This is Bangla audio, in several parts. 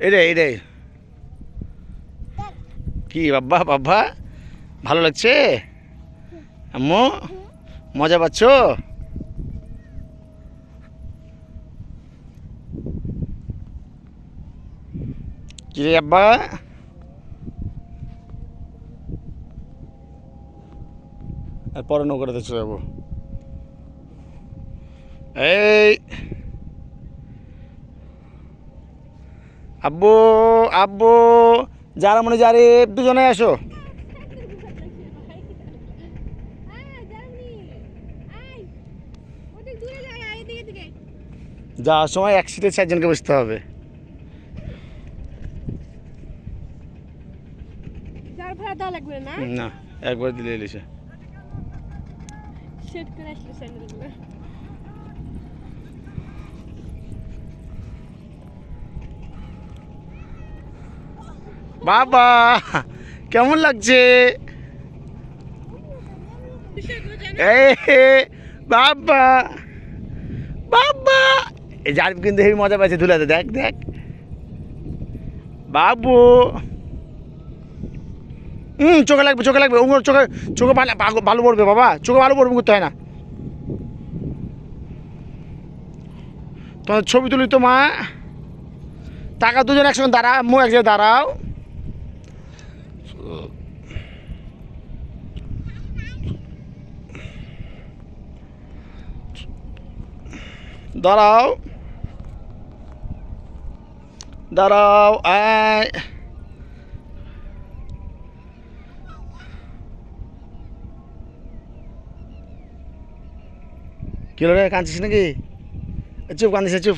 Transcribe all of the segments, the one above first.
এটাই কি বাবা বাবা, ভালো লাগছে আম্মু? মজা পাচ্ছ? কি রে আব্বা? আর পরে নৌকাতে চলে যাবো। এই আব্বু, আব্বু, যারা মনে যারে দুজনে আসো। যাওয়ার সময় এক সিটে 4 জনকে বসতে হবে। না, একবার দিলে এলিসে। বাবা কেমন লাগছে? বাবা বাবা, এই জারিফ কিন্তু হেবি মজা পাইছে ধুলাতে। দেখ দেখ বাবু, চোখে লাগবে, চোখে লাগবে। ওগুলো চোখে, চোখে ভালো পড়বে বাবা, চোখে ভালো পড়বে, করতে হয় না। তোমার ছবি তুলি তো মা। টাকা দুজন একসঙ্গে দাঁড়া, মো এক জায়গায় দাঁড়াও। দাঁড়াও দাঁড়াও, আয়। কি হলো রে, কাঁদছিস নাকি? চুপ, কান্দিস চুপ,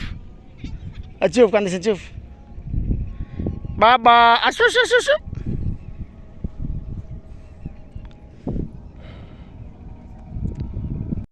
চুপ কান্দিস চুপ। বাবা আসো আসো আসো আসো।